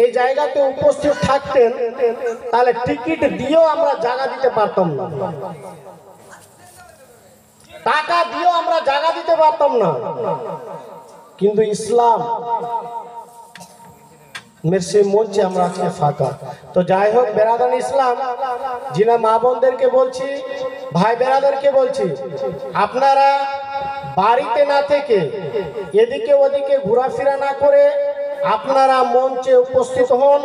এই জায়গাতে উপস্থিত থাকতেন, তাহলে টিকিট দিয়েও আমরা জায়গা দিতে পারতাম না, টাকা দিয়েও আমরা জায়গা দিতে পারতাম না। কিন্তু ইসলাম মেসে মঞ্চে আমরা আজকে ফাঁকা। তো যাই হোক বেরাদান ইসলাম, জিনা মা বোনদেরকে বলছি, ভাই বেরাদারকে বলছি, আপনারা বাড়িতে না থেকে এদিকে ওদিকে ঘোরাফেরা না করে আপনারা মঞ্চে উপস্থিত হন।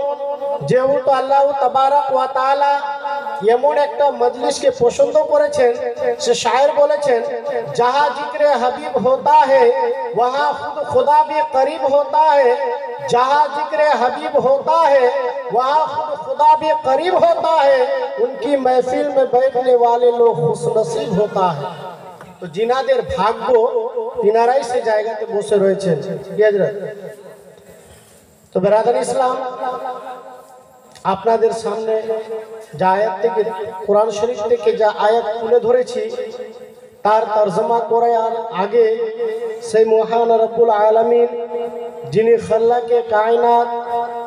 যেহেতু আল্লাহ তাবারক ওয়া তাআলা এমন একটা মজলিসকে পছন্দ করেছেন, সে শায়ের বলেছেন, जहाँ जिक्र हबीब होता है वहाँ खुद खुदा भी करीब होता है, जहाँ जिक्र हबीब होता है वहाँ खुद खुदा भी करीब होता है, उनकी महफिल में बैठने वाले लोग खुशनसीब होता है। तो जिनाদের ভাগ্য তিনারাই সে জায়গাতে বসে রয়েছেন। তো বেরাদার ইসলাম, আপনাদের সামনে যা আয়াত থেকে, কোরআন শরীফ থেকে যা আয়াত তুলে ধরেছি তার তরজমা করার আগে সেই মহান রব্বুল আলামিন, যিনি খাল্লাকে কায়নাত,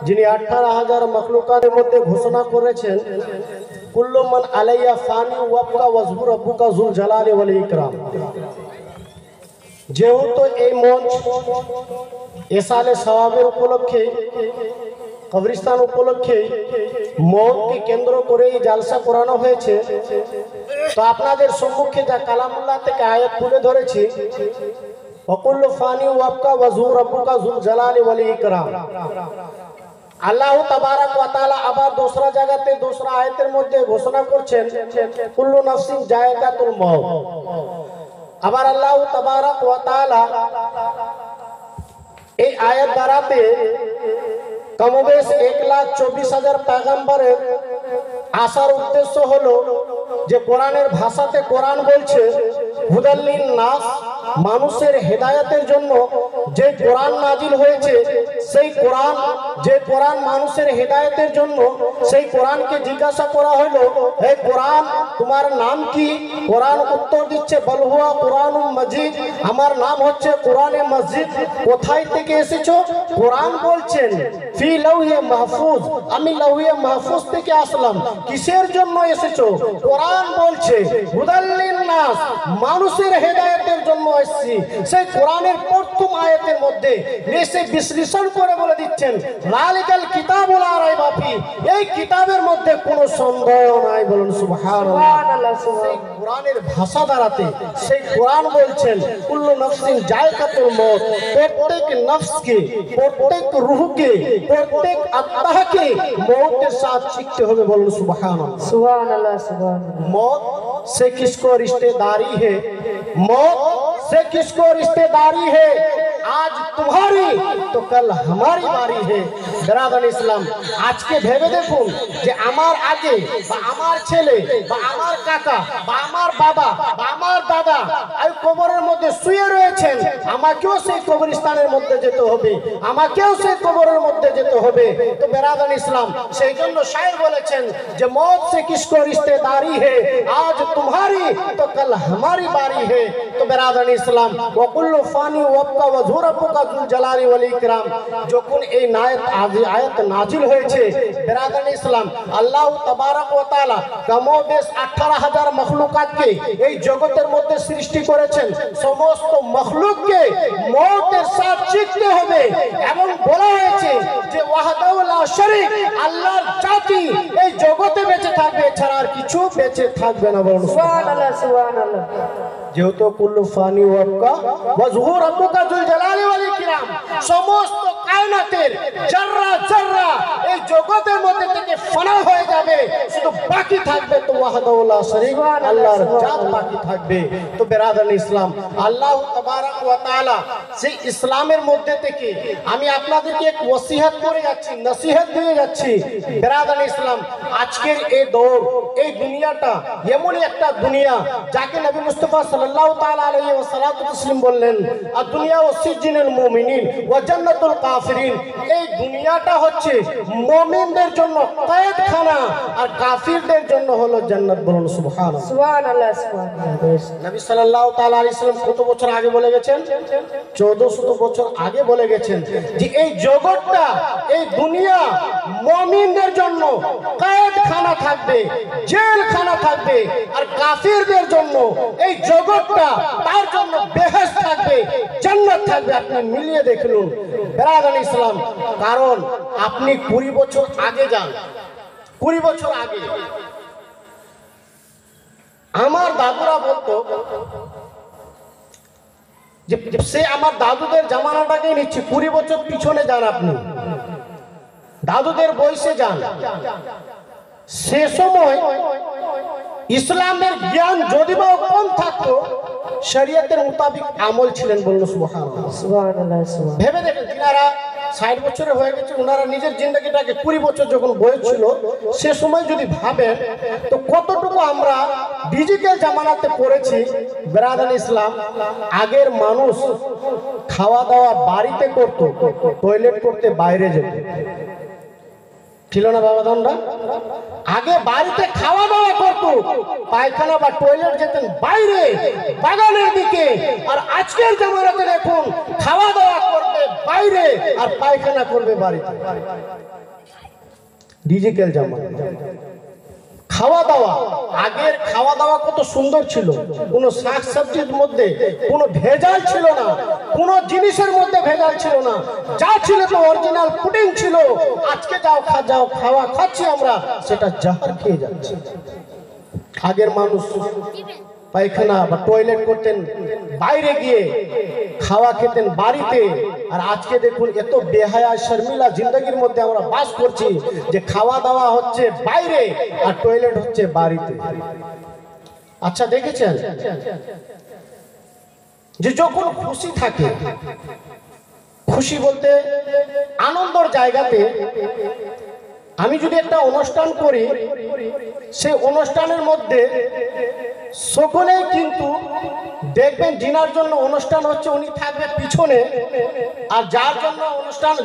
যিনি 18,000 মখলুকাতের মধ্যে ঘোষণা করেছেন, কুল্লু মান আলাইয়া ফানি ওয়াবকা ওয়াজহু রাব্বুকা যুল জালালি ওয়াল ইকরাম। যেহেতু এই মঞ্চ এসালে সওয়াবের উপলক্ষে, কবরস্থান উপলক্ষে মওতকে কেন্দ্র করে এই জালসা করানো হয়েছে, তো আপনাদের সম্মুখে যা কালামুল্লাহ থেকে আয়াত তুলে ধরেছি, ওয়াকুল্লু ফানি ওয়াবকা ওয়াজহু রাব্বুকা যুল জালালি ওয়াল ইকরাম, আল্লাহ তাবারক ওয়া তাআলা আবার দোসরা জায়গাতে দোসরা আয়াতের মধ্যে ঘোষণা করছেন, কুল্লু নাফসিন যায়কাতুল মউত। আবার আল্লাহ তাবারক ওয়া তাআলা এই আয়াত দ্বারাতে কমবেশ 1,24,000 পয়গম্বরের আসার উদ্দেশ্য হলো যে কোরআনের ভাষাতে কোরআন বলছে হুদাল্লিন নাস, মানুষের হেদায়েতের জন্য যে কোরআন নাজিল হয়েছে, সেই কোরআন, যে কোরআন মানুষের হেদায়েতের জন্য, সেই কোরআনকে জিজ্ঞাসা করা হলো, হে কোরআন তোমার নাম কি? কোরআন উত্তর দিচ্ছে বল হুয়া কুরআনুম মাজিদ, আমার নাম হচ্ছে কোরআনে মজিদ। কোথায় থেকে এসেছো? কোরআন বলছেন ফি লাউহে মাহফুজ, আমি লাউহে মাহফুজ থেকে আসলাম। কিসের জন্য এসেছো? কোরআন বলছে হুদাল্লিন নাস, মানুষের হেদায়েতের জন্য এসেছি। সেই কোরআনের প্রথম আয়াতের মধ্যে এসে বিশ্লেষণ করে বলে দিচ্ছেন যালিকাল কিতাবুল লা রাইবা ফি, এই কিতাবের মধ্যে কোনো সন্দেহ নাই। বলুন সুবহানাল্লাহ। সেই কোরআনের ভাষা দ্বারাতে সেই কোরআন বলছেন কুল্লু নাফসিন যায়কাতুল মউত, প্রত্যেক নফসকে, প্রত্যেক রূহকে, প্রত্যেক আত্মাকে মওতের সাথে শিখতে হবে। বলুন সুবহানাল্লাহ সুবহানাল্লাহ সুবহানাল্লাহ। मौत से किसको रिश्तेदारी है, मौत से किसको रिश्तेदारी है, आज तुम्हारी तो कल हमारी बारी है। बेरादान इस्लाम, आज के भेबे देखুন যে আমার আগে বা আমার ছেলে বা আমার কাকা বা আমার বাবা বা আমার দাদা এই কবরের মধ্যে শুয়ে রয়েছেন, আমাকেও সেই কবরস্থানের মধ্যে যেতে হবে, আমাকেও সেই কবরের মধ্যে যেতে হবে। তো বেরাদান ইসলাম, সেই জন্য শায়ের বলেছেন যে मौत से किसको रिश्तेदारी है, आज तुम्हारी तो कल हमारी बारी है। तो बेरादान इस्लाम, वकुल्लु फानी वबका वजहु रब्बुका जुल জালালি ওয়াল ইকরাম, যখন এই আয়াত নাজিল হয়েছে বেরাদান ইসলাম, আল্লাহ তাবারক ওয়া তাআলা কমবেশ 18,000 মখলুকাতকে এই জগতের মধ্যে সৃষ্টি করেছেন। সমস্ত মখলুককে মওতের সাথে শিখতে হবে এবং বলা হয়েছে যে ওয়াহদাহু লা শরীক, আল্লাহর জাতি এই জগতে বেঁচে থাকবে, ছাড়া আর কিছু বেঁচে থাকবে না। বলুন সুবহানাল্লাহ সুবহানাল্লাহ। যেহেতু কুল্লু ফানি ওয়াবকা ওয়াজহু রাব্বুকা যুল জালালি ওয়াল ইকরাম, সমস্ত কায়নাতের জাররা জাররা এই জগতের মধ্যে থেকে ফানা হয়ে যাবে, শুধু বাকি থাকবে তো ওয়াহদাহু লা শরীক, আল্লাহর জাত বাকি থাকবে। তো বেরাদান ইসলাম, আল্লাহ তাবারক ওয়া তাআলা সেই ইসলামের মধ্যে থেকে আমি আপনাদেরকে এক ওসিয়ত করে যাচ্ছি, নসিহত দিয়ে যাচ্ছি। বেরাদান ইসলাম, আজকের এই দৌর, এই দুনিয়াটা এমনই একটা দুনিয়া যাকে নবী মুস্তাফা সাল্লাল্লাহু তাআলা আলাইহি ওয়াসাল্লাম বললেন আর দুনিয়া ও সিজনুল মুমিনিন ওয়া জান্নাতুল কাফিরিন, এই দুনিয়াটা হচ্ছে মুমিনদের জন্য কয়েদখানা আর কাফিরদের জন্য হলো জান্নাত। বলুন সুবহানাল্লাহ সুবহানাল্লাহ সুবহানাল্লাহ। নবী সাল্লাল্লাহু তাআলা আলাইহি ওয়াসাল্লাম কত বছর আগে বলে গেছেন? 1400 বছর আগে বলে গেছেন যে এই জগৎটা, এই দুনিয়া মুমিনদের জন্য কয়েদখানা থাকবে, জেলখানা থাকবে, আর কাফিরদের জন্য এই জগৎটা তার জন্য বেহেশত থাকবে, জান্নাত থাকবে। আপনি মিলিয়ে দেখুন বেরাদান ইসলাম। কারণ আপনি 20 বছর আগে যান, 20 বছর আগে আমার দাদুরা বলতো যে সে আমার দাদুদের জামানাটাকে নিচ্ছে, 20 বছর পিছনে যান আপনি, দাদুদের বয়সে যান। সে সময় ইসলামের জ্ঞান যদি বা কম থাকতো, শরীয়তের মোতাবেক আমল ছিলেন। বলুন সুবহানাল্লাহ, সুবহানাল্লাহ। ভেবে দেখেন, যারা 60 বছরের হয়ে গেছে, ওনারা নিজের জিন্দগিটাকে 20 বছর যখন বয়স ছিল সে সময় যদি ভাবেন তো কতটুকু আমরা ডিজিটাল জামানাতে পড়েছি। বেরাদান ইসলাম, আগের মানুষ খাওয়া দাওয়া বাড়িতে করত, টয়লেট করতে বাইরে যেত, ছিল না বাবা দানরা? আগে বাড়িতে খাওয়া দাওয়া করতো, পায়খানা বা টয়লেট যেতেন বাইরে বাগানের দিকে। আর আজকের জামানাতে দেখুন খাওয়া দাওয়া করবে বাইরে আর পায়খানা করবে বাড়িতে। ডিজিটাল জামানা। খাওয়া দাওয়া, আগের খাওয়া দাওয়া কত সুন্দর ছিল, কোনো শাক সবজির মধ্যে কোনো ভেজাল ছিল না, কোনো জিনিসের মধ্যে ভেজাল ছিল না, যা ছিল তো অরিজিনাল পুডিং ছিল। আজকে যাও খাওয়া খাচ্ছি আমরা, সেটা জাহার খেয়ে যাচ্ছে। আগের মানুষ পায়খানা বা টয়লেট করতেন বাইরে গিয়ে, খাওয়া খেতেন বাড়িতে। আর আজকে দেখুন এত বেহায়া শর্মিলা জিন্দগির মধ্যে আমরা বাস করছি যে খাওয়া দাওয়া হচ্ছে বাইরে আর টয়লেট হচ্ছে বাড়িতে। আচ্ছা দেখেছেন যে যখন খুশি থাকে, খুশি বলতে আনন্দর জায়গাতে, আমি যদি একটা অনুষ্ঠান করি, সেই অনুষ্ঠানের মধ্যে সকলেই কিন্তু দেখবেন জিনার জন্য অনুষ্ঠান হচ্ছে উনি থাকবে পিছনে, আর যার জন্য অনুষ্ঠান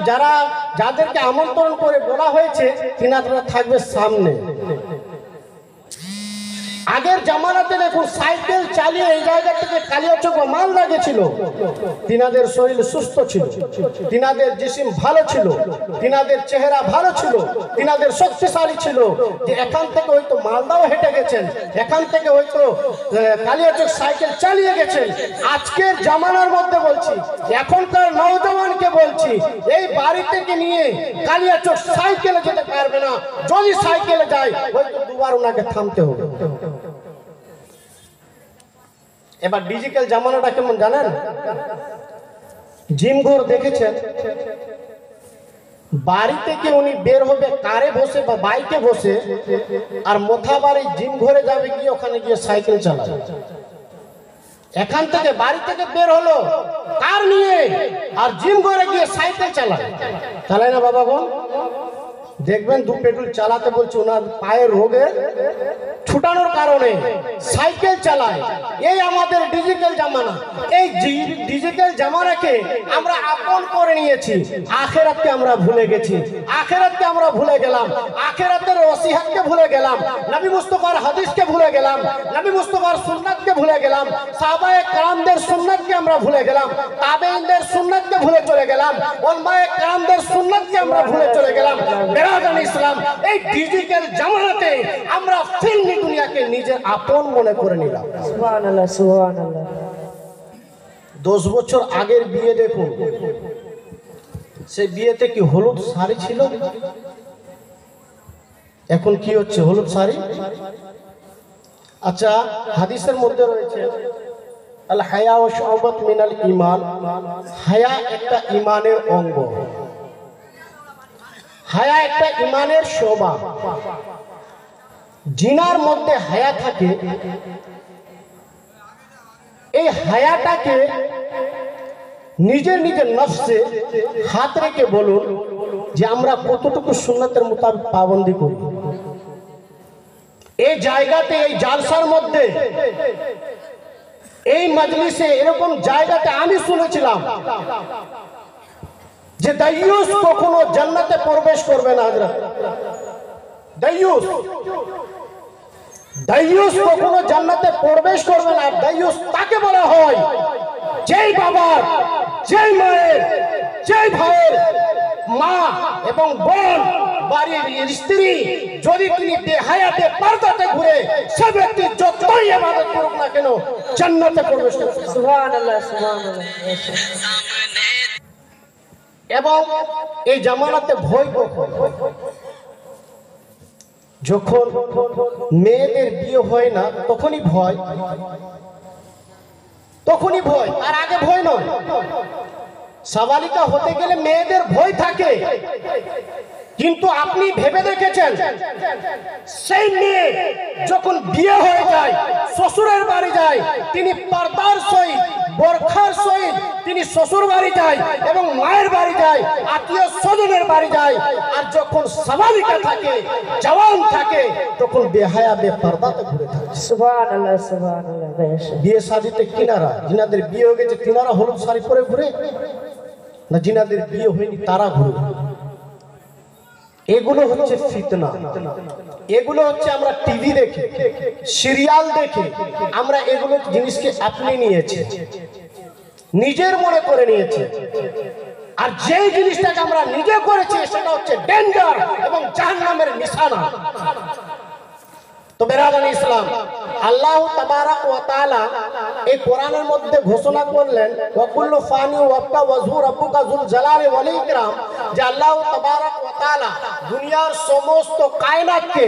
যাদেরকে আমন্ত্রণ করে বলা হয়েছে তিনারা থাকবে সামনে। আগের জামানাতে দেখুন সাইকেল চালিয়ে এই জায়গা থেকে কালিয়াচক মালদা গেছিল, তিনাদের শরীর সুস্থ ছিল, তিনাদের জিসিম ভালো ছিল, তিনাদের চেহারা ভালো ছিল, তিনাদের শক্তিশালী ছিল, যে এখান থেকে হয়তো মালদাও হেঁটে গেছেন, এখান থেকে হয়তো কালিয়াচক সাইকেল চালিয়ে গেছেন। আজকের জামানার মধ্যে বলছি, এখনকার নওজওয়ানকে বলছি, এই বাড়ি থেকে নিয়ে কালিয়াচক সাইকেলে যেতে পারবে না। যদি সাইকেলে যায় হয়তো দুবার ওনাকে থামতে হবে। এবার ডিজিটাল জামানাটা কেমন জানেন? জিমঘর দেখেছেন, বাড়ি থেকে উনি বের হবে কারে বসে বা বাইকে বসে, আর মোথাবাড়ি জিম ঘরে যাবে গিয়ে ওখানে গিয়ে সাইকেল চালাবে। এখান থেকে বাড়ি থেকে বের হলো কার নিয়ে, আর জিম ঘরে গিয়ে সাইকেল চালায় না বাবা বোন? দেখবেন দু পেট্রোল চালাতে বলছে, ওনার পায়ের রোগে ছুটানোর কারণে সাইকেল চালায়। এই আমাদের ডিজিটাল জামানা। এই ডিজিটাল জামানাকে আমরা আপন করে নিয়েছি, আখেরাতকে আমরা ভুলে গেছি, আখেরাতকে আমরা ভুলে গেলাম, আখেরাতের ওসিয়তকে ভুলে গেলাম, নবী মুস্তাফার হাদিসকে ভুলে গেলাম, নবী মুস্তাফার সুন্নাতকে ভুলে গেলাম, সাহাবায়ে কেরামদের সুন্নাতকে আমরা ভুলে গেলাম, তাবেঈনদের সুন্নাতকে ভুলে চলে গেলাম, উলামায়ে কেরামদের সুন্নাতকে আমরা ভুলে চলে গেলাম। বেরাদান ইসলাম, এই ডিজিটাল জামানাতে আমরা ফিল্মি দুনিয়াকে নিজের আপন মনে করে নিলাম। সুবহানাল্লাহ, সুবহানাল্লাহ। 10 বছর আগের বিয়ে দেখুন, সেই বিয়েতে কি হলুদ শাড়ি ছিল? এখন কি হচ্ছে? হলুদ শাড়ি। আচ্ছা, হাদিসের মধ্যে রয়েছে আল হায়া ওয়া শুবাত মিনাল ঈমান, হায়া একটা ঈমানের অঙ্গ, হায়া একটা ঈমানের শোভা। জিনার মধ্যে হায়া থাকে, এই হায়াটাকে নিজের নফসে হাত রেখে বলুন যে আমরা কতটুকু সুন্নাতের মোতাবেক পাবন্দি করি। এই জায়গাতে, এই জালসার মধ্যে, এই মজলিসে, এরকম জায়গাতে আমি শুনেছিলাম যে দাইয়ুস কখনো জান্নাতে প্রবেশ করবে না। হযরত দাইয়ুস কখনো জান্নাতে প্রবেশ করবে না। দাইয়ুস তাকে বলা হয় যেই বাবার, যেই মায়ের, যেই ভাইয়ের মা এবং বোন বাড়ির স্ত্রী যদি তিনি বেহায়াতে পর্দাতে ঘুরে সে ব্যক্তি যতই ইবাদত করুক না কেন জান্নাতে প্রবেশ করবে। সুবহানাল্লাহ সুবহানাল্লাহ। এবং এই জামানাতে ভয় যখন মেয়েদের বিয়ে হয় না তখনই ভয়, আর আগে ভয় নয়। সাবালিকা হতে গেলে মেয়েদের ভয় থাকে, কিন্তু আপনি ভেবে দেখেছেন সেই মেয়ে যখন বিয়ে হয়ে যায় শ্বশুরের বাড়ি যায় তিনি পর্দার সহিত বোরখার সহিত তিনি শ্বশুর বাড়ি যায় এবং মায়ের বাড়ি যায় আত্মীয় স্বজনের বাড়ি যায়, আর যখন সাবালিকা থাকে জওয়ান থাকে তখন বেহায়া বেপর্দাতে ঘুরে থাকে। সুবহানাল্লাহ সুবহানাল্লাহ। বিয়ে শাদিতে কিনারা যিনাদের বিয়ে হয়ে গেছে তিনারা হলুদ শাড়ি পরে ঘুরে না, যিনাদের বিয়ে হয়নি তারা ঘুরে। এগুলো হচ্ছে ফিতনা, এগুলো হচ্ছে আমরা টিভি দেখে সিরিয়াল দেখে আমরা এগুলো জিনিসকে আপনি নিয়েছি, নিজের মনে করে নিয়েছে। আর যে জিনিসটাকে আমরা নিজে করেছি সেটা হচ্ছে ডেঞ্জার এবং জাহান্নামের নিশানা। তো বেরাদান ইসলাম, আল্লাহ তাবারাক ওয়া তাআলা এই কোরআনের মধ্যে ঘোষণা করলেন ওয়াকুল্লু ফানি ওয়াবকা ওয়াজহু রাব্বুকা যুল জালালি ওয়াল ইকরাম, যে আল্লাহ তাবারাক ওয়া তাআলা দুনিয়ার সমস্ত কায়নাতকে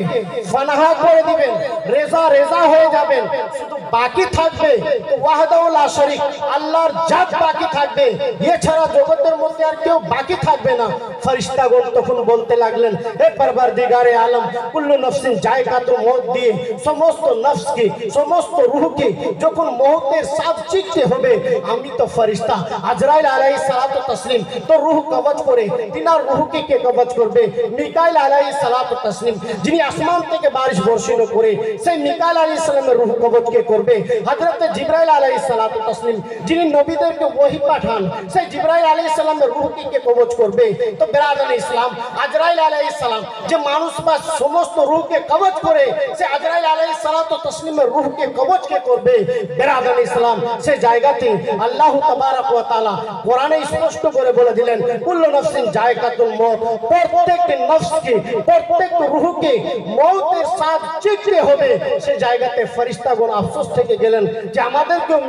ফানাহা করে দিবেন, রেজা হয়ে যাবেন, শুধু বাকি থাকবে তো ওয়াহদাহু লা শারীক আল্লাহর জাত বাকি থাকবে, এছাড়া জগতের মধ্যে আর কেউ বাকি থাকবে না। ফেরেশতাগণ তখন বলতে লাগলেন হে পরবর্দিগারে আলম কুল্লু নাফসিন জায়গাতুল মউত দিয়ে সমস্ত নফসকে সমস্ত রূহকে যখন মওতের স্বাদ চিখতে হবে, আমি তো ফেরেশতা আজরাইল আলাইহিস সালাতু তাসলিম তো রূহ কবজ করে তিনার রূহকে কে কবজ করবে? মিকাইল আলাইহিস সালাতু তাসলিম যিনি আসমান থেকে বারিশ বর্ষণ করে সেই মিকাইল আলাইহিস সালামের রূহ কবজ কে করবে? হযরত জিবরাইল আলাইহিস সালাতু তাসলিম যিনি নবীদেরকে ওহী পাঠান সেই জিবরাইল আলাইহিস সালামের রূহকে কে কবজ করবে? তো বেরাদান ইসলাম, আজরাইল আলাইহিস সালাম যে মানুষ বা সমস্ত রূহকে কবজ করে সে আজরাইল আলাইহিস সালাতু তাসলিমের রূহকে কবজ কে করবে? বেরাদান ইসলাম, সেই জায়গাতে আল্লাহ তাবারাক ওয়া তাআলা কোরআনে স্পষ্ট করে বলে দিলেন কুল্লু নাফসিন জায়গাতুল মউত, প্রত্যেকটি নফসকে প্রত্যেক রূহকে মওতের স্বাদ চিখতে হবে। সেই জায়গাতে ফেরেশতাগণ আফসোস থেকে গেলেন যে আমাদেরকেও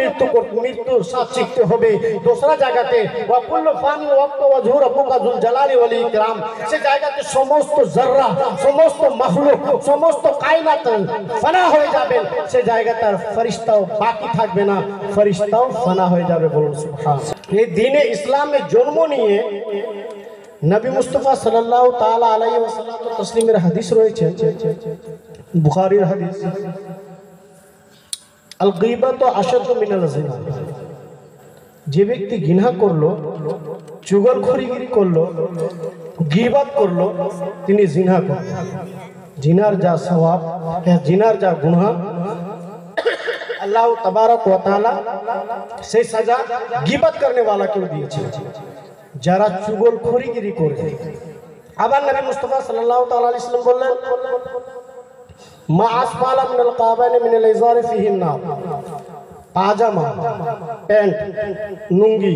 মৃত্যুর স্বাদ চিখতে হবে। দোসরা জায়গাতে ওয়া কুল্লু ফানি ওয়াবকা ওয়াজহু রাব্বুকা যুল জালালি ওয়াল ইকরাম, সেই জায়গাতে সমস্ত জাররা সমস্ত মাখলুক সমস্ত কায়নাত ফানা হয়ে যাবেন, সেই জায়গাতে আর ফেরেশতাও বাকি থাকবে না, ফেরেশতাও ফানা হয়ে যাবে। বলুন সুবহানাল্লাহ। এই দ্বীনে ইসলামে জন্ম নিয়ে নবী মুস্তাফা সাল্লাল্লাহু তাআলা আলাইহি ওয়াসাল্লাম তাসলিমের হাদিস রয়েছে, বুখারীর হাদিস, আল গীবাতু আশাদ্দু মিনাল জিনা, যে ব্যক্তি ঘৃণা করলো চুগলখড়িগিরি করলো গীবাত করলো তিনি জিনা করলেন। জিনার যা সওয়াব জিনার যা গুনাহ আল্লাহ তাবারক ওয়া তাআলা সেই সাজা গীবাত करने वाला কেউ দিয়েছে যারা চুগলখড়িগিরি করে। আবার নবী মুস্তাফা সাল্লাল্লাহু তাআলা আলাইহি ওয়াসাল্লাম বললেন মা আসফালা মিনাল কাবাইনি মিনাল ইজারি ফিহিন নার, পাজামা প্যান্ট লুঙ্গি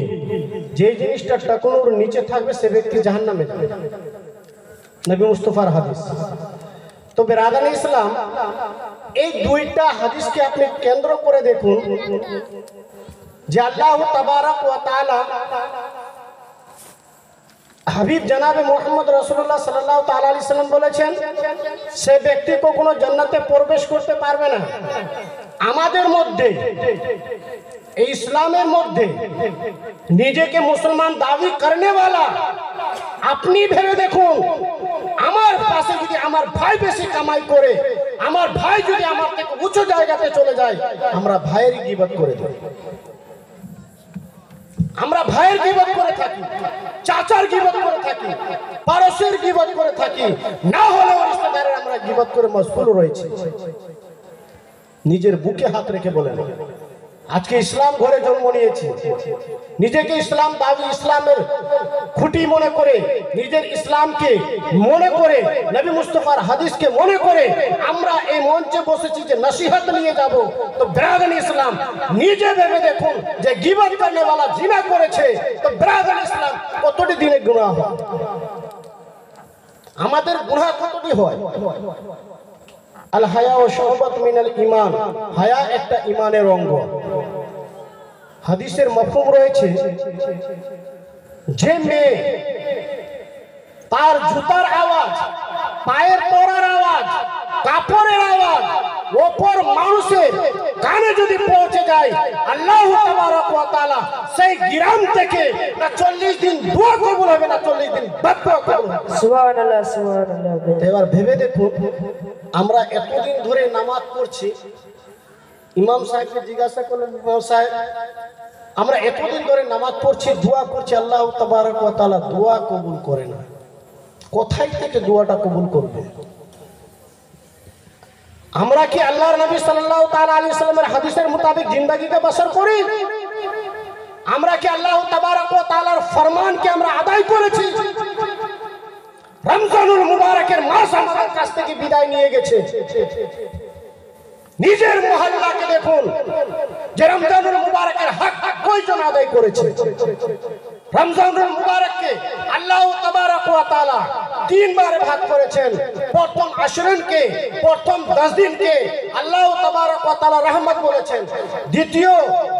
যে জিনিসটা টাকনুর নিচে থাকবে সে ব্যক্তি জাহান্নামে যাবে, নবী মুস্তাফার হাদিস। তো বেরাদান ইসলাম, এই দুইটা হাদিসকে আপনি কেন্দ্র করে দেখুন যে আল্লাহ তাবারক ওয়া তাআলা হাবিব জনাবে মুহাম্মদ রাসূলুল্লাহ সাল্লাল্লাহু তাআলা আলাইহি সাল্লাম বলেছেন সে ব্যক্তি কখনো জান্নাতে প্রবেশ করতে পারবে না। আমাদের মধ্যে এই ইসলামের মধ্যে নিজেকে মুসলমান দাবি करने वाला আপনি ভেবে দেখুন, আমার পাশে যদি আমার ভাই বেশি কামাই করে, আমার ভাই যদি আমার থেকে উঁচু জায়গাতে চলে যায়, আমরা ভাইয়ের গীবত করে দিই, আমরা ভাইয়ের গীবত করে থাকি, চাচার গীবত করে থাকি, পাড়োশের গীবত করে থাকি, না হলে রিশতেদারের আমরা গীবত করে মশগুল রয়েছি। নিজের বুকে হাত রেখে বলেন আজকে ইসলাম ঘরে জন্ম নিয়েছি, নিজেকে ইসলাম দাবি ইসলামের খুঁটি মনে করে নিজের ইসলামকে মনে করে নবী মুস্তাফার হাদিসকে মনে করে আমরা এই মঞ্চে বসেছি যে নসিহত নিয়ে যাব। তো বেরাদান ইসলাম, নিজে ভেবে দেখুন যে গীবত करने वाला জিনা করেছে, তো বেরাদান ইসলাম কতটি দিনে গুনাহ হয়। আমাদের গুনাহ কতটি হয়? আল হায়া ও শাওবাত মিনাল ঈমান, হায়া একটা ঈমানের অঙ্গ। হাদিসের মফহুম রয়েছে, যে মেয়ে তার জুতার আওয়াজ, পায়ের পরার আওয়াজ, কাপড়ের আওয়াজ অপর মানুষের কানে যদি পৌঁছে যায়, আল্লাহ তাবারক ওয়া তাআলা সেই গ্রাম থেকে না 40 দিন দোয়া কবুল হবে, না 40 দিন বদদোয়া কবুল হবে। সুবহানাল্লাহ সুবহানাল্লাহ। এবার ভেবে দেখুন, আমরা এতদিন ধরে নামাজ পড়ছি, ইমাম সাহেবকে জিজ্ঞাসা করলেন, ইমাম সাহেব আমরা এতদিন ধরে নামাজ পড়ছি, দোয়া করছি, আল্লাহ তাবারক ওয়া তাআলা দোয়া কবুল করে না, কোথায় থেকে দোয়াটা কবুল করবে? আমরা কি আল্লাহর নবী সাল্লাল্লাহু তাআলা আলাইহি সাল্লামের হাদিসের মোতাবেক জিন্দেগিকে বসর করি? আমরা কি আল্লাহ তাবারক ওয়া তাআলার ফরমানকে আমরা আদায় করেছি? রমজানুল মুবারকের মাস আমাদের কাছ থেকে বিদায় নিয়ে গেছে। নিজের মহল্লাকে দেখুন যে রমজানুল মুবারকের হক কয়জন আদায় করেছে? রমজানুল মুবারককে আল্লাহ তাবারক ওয়া তাআলা 3 বারে ভাগ করেছেন। প্রথম আশরিনকে, প্রথম 10 দিনকে আল্লাহ তাবারক ওয়া তাআলা রহমত বলেছেন। দ্বিতীয়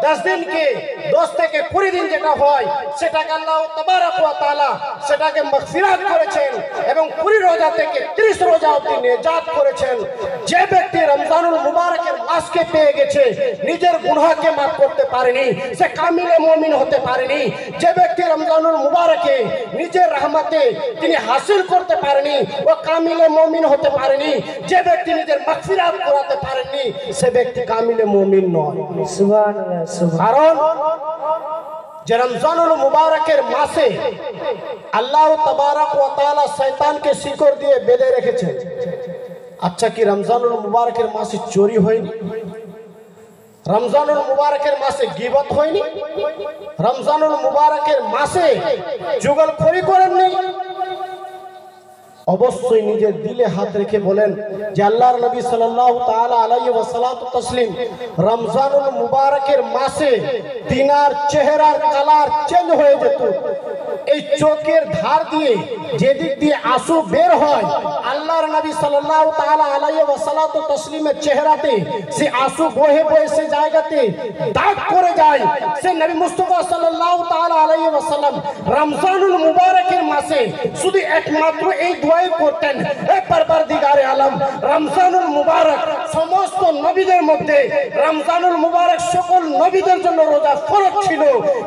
10 দিনকে, 10 থেকে 20 দিন যেটা হয় সেটাকে আল্লাহ তাবারক ওয়া তাআলা সেটাকে মাগফিরাত করেছেন এবং 20 রোজা থেকে 30 রোজা অবধি নিজাত করেছেন। যে ব্যক্তি রমজানুল মুবারকের মাসকে পেয়ে গেছে, নিজের গুনাহকে মাফ করতে পারেনি, সে কামিলে মুমিন হতে পারেনি। যে ব্যক্তি রমজানুল মুবারকে নিজের রহমতে তিনি হাসিল করতে পারেনি, ও কামিলে মুমিন হতে পারেনি। যে ব্যক্তি নিজের মাগফিরাত করাতে পারেনি, সে ব্যক্তি কামিলে মুমিন নয়। সুবহানাল্লাহ সুবহানাল্লাহ। কারণ যে রমজানুল মুবারকের মাসে আল্লাহ তাবারক ওয়া তাআলা শয়তানকে শিকড় দিয়ে বেঁধে রেখেছেন। আচ্ছা, কি রমজানুল মুবারকের মাসে চোরি হয়নি? রমজানুল মুবারকের মাসে গীবত হয়নি? রমজানুল মুবারকের মাসে জুগলখড়ি করেননি? অবশ্যই নিজের দিলে হাত রেখে বলেন যে আল্লাহর নবী সাল্লাল্লাহু তাআলা আলাইহি ওয়াসাল্লাতু তাসলিম রমজানুল মুবারকের মাসে তিনার চেহারার কালার চেঞ্জ হয়ে যেত। এই চোখের ধার দিয়ে যেদিক দিয়ে আঁসু বের হয়, আল্লাহর নবী সাল্লাল্লাহু তাআলা আলাইহি ওয়াসাল্লাতু তাসলিমের চেহারাতে সে আঁসু বহে বহে সে জায়গাতে দাগ করে যায়। সে নবী মুস্তাফা সাল্লাল্লাহু তাআলা আলাইহি ওয়াসাল্লাম রমজানুল মুবারকের মাসে শুধু একমাত্র এই দোয়াই করতেন, হে পরবর্তীগারে আলম, রমজানুল মুবারক সমস্ত নবীদের মধ্যে রমজানুল মুবারক সকল নবীদের জন্য রোজা ফরজ ছিল,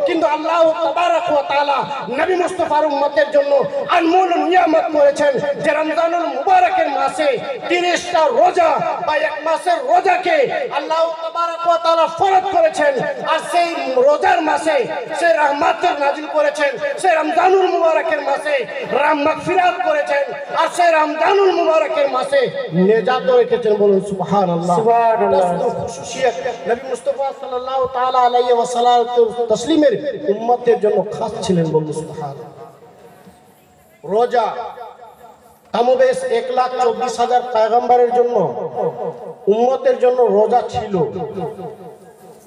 কিন্তু আল্লাহ তাবারক ওয়া তাআলা নবী মুস্তাফার উম্মতের জন্য আনমোল নিয়ামত করেছেন যে রমজানুল মুবারকের মাসে 30টা রোজা বা এক মাসের রোজাকে আল্লাহ তাবারক ওয়া তাআলা ফরজ করেছেন। আর সেই রোজার মাসে সে রহমতের নাজিল করেছেন, সে রমজানুল মুবারকের মাসে মাগফিরাত করেছেন, আর সে রমজানুল মুবারকের মাসে নিজাত রেখেছেন। বলুন সুবহানাল্লাহ সুবহানাল্লাহ। খুশুসিয়ত নবী মুস্তাফা সাল্লাল্লাহু তাআলা আলাইহি ওয়াসাল্লাম তাসলিমের উম্মতের জন্য খাস ছিলেন। বলুন সুবহানাল্লাহ। রোজা কমবেশ 1,24,000 পয়গম্বরের জন্য, উম্মতের জন্য রোজা ছিল,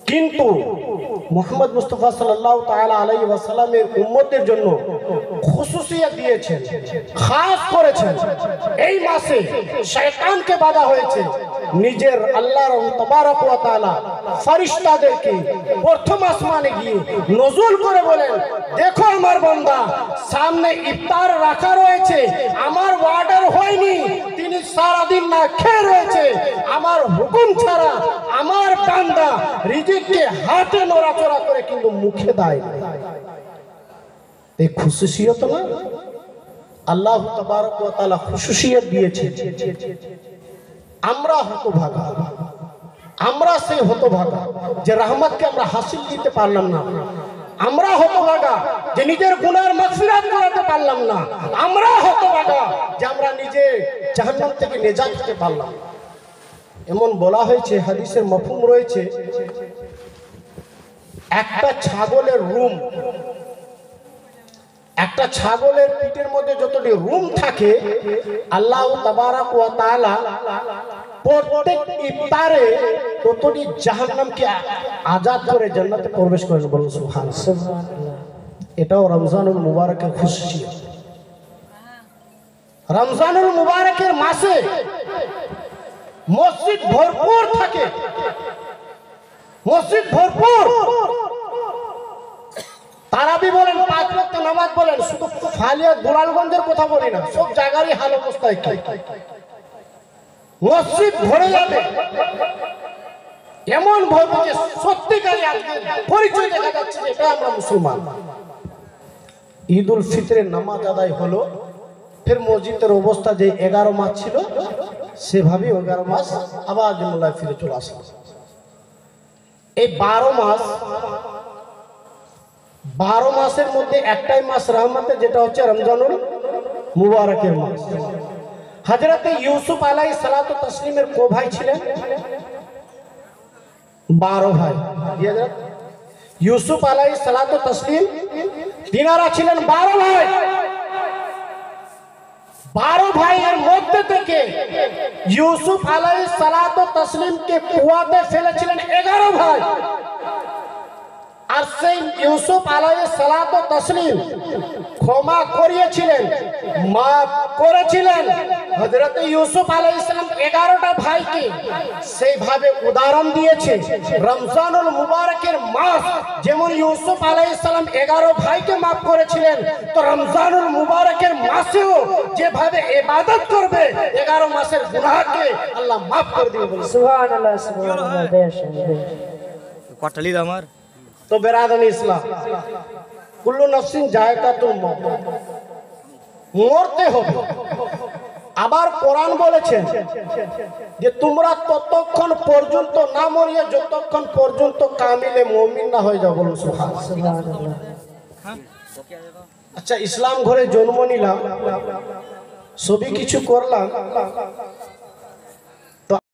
কিন্তু মুহাম্মদ মুস্তাফা সাল্লাল্লাহু তাআলা আলাইহি ওয়াসাল্লামের উম্মতের জন্য খুশুসিয়ত দিয়েছেন, খাস করেছেন। এই মাসে শয়তানকে বাধা হয়েছে। নিজের আল্লাহর তাবারক ওয়া তাআলা ফেরেশতাদেরকে প্রথম আসমানে গিয়ে নজুল করে বলেন, দেখো আমার বান্দা, সামনে ইফতার রাখা রয়েছে, আমার অর্ডার হয়নি, তিনি সারা দিন না খেয়ে রয়েছে, আমার হুকুম ছাড়া আমার বান্দা রিজিককে হাতে নড়াচড়া করে কিন্তু মুখে দেয়। এই খুশুসিয়ত না, আল্লাহ তাবারক ওয়া তাআলা খুশুসিয়ত দিয়েছে। আমরা হতভাগা, আমরা সেই হতভাগা যে রহমতকে আমরা হাসিল দিতে পারলাম না। আমরা হতভাগা যে নিজের গুনার মাগফিরাত করাতে পারলাম না। আমরা হতভাগা যে আমরা নিজে জাহান্নাম থেকে নিজাত পেতে পারলাম। এমন বলা হয়েছে, হাদিসের মফহুম রয়েছে, একটা ছাগলের রুম, একটা ছাগলের পিঠের মধ্যে যতটি রুম থাকে, আল্লাহ তাবারক ওয়া তাআলা প্রত্যেক ইফতারে ততটি জাহান্নামকে আজাদ করে জান্নাতে প্রবেশ করেন। বলুন সুবহানাল্লাহ। এটাও রমজানুল মুবারকের খুশি। রমজানুল মুবারকের মাসে মসজিদ ভরপুর থাকে, মসজিদ ভরপুর। তারাবি বলেন, পাঁচ ওয়াক্ত নামাজ বলেন, শুধু ফালিয়া দুলালগঞ্জের কথা বলি না, সব জায়গারই হাল অবস্থায় কি মসজিদ ভরে যাবে, এমন ভরবে যে সত্যিকারই আজকে পরিচয় দেখা যাচ্ছে যে এটা আমরা মুসলমান। ঈদ উল ফিতরের নামাজ আদায় হলো, ফের মসজিদের অবস্থা যে 11 মাস ছিল সেভাবেই 11 মাস আবার জুমলায় ফিরে চলে আসে। এই 12 মাসের মধ্যে একটাই মাস রহমতের, যেটা হচ্ছে রমজানুল মুবারকের মাস। হযরতে ইউসুফ আলাইহিস সালাতু তাসলিমের কো ভাই ছিলেন? 12 ভাই। ইউসুফ আলাইহিস সালাতু তাসলিম তিনারা ছিলেন 12 ভাই। 12 ভাইয়ের মধ্যে থেকে ইউসুফ আলাইহিস সালাতু তাসলিমকে কুয়াতে ফেলেছিলেন 11 ভাই। আর সেই ইউসুফ আলাইহিস সালাতু তাসলিম ক্ষমা করিয়েছিলেন, মাফ করেছিলেন। হযরত ইউসুফ আলাইহিস সালাম 11টা ভাইকে সেইভাবে উদাহরণ দিয়েছে। রমজানুল মুবারকের মাস যেমন ইউসুফ আলাইহিস সালাম 11 ভাইকে মাফ করেছিলেন, তো রমজানুল মুবারকের মাসেও যেভাবে ইবাদত করবে 11 মাসের গুনাহকে আল্লাহ মাফ করে দিবে বলে সুবহানাল্লাহ সুবহানাল্লাহ। বেশ কটালি আমার তো বেরাদানি ইসলাম, কুল্লু নফসিন যায়কাতুল মউত, মরতে হবে। আবার কোরআন বলেছেন যে তোমরা ততক্ষণ পর্যন্ত না মরিয়ে যতক্ষণ পর্যন্ত কামিলে মুমিন না হয়ে যাও। বলুন সুবহানাল্লাহ। সুবহানাল্লাহ। আচ্ছা, ইসলাম ঘরে জন্ম নিলাম, সবই কিছু করলাম,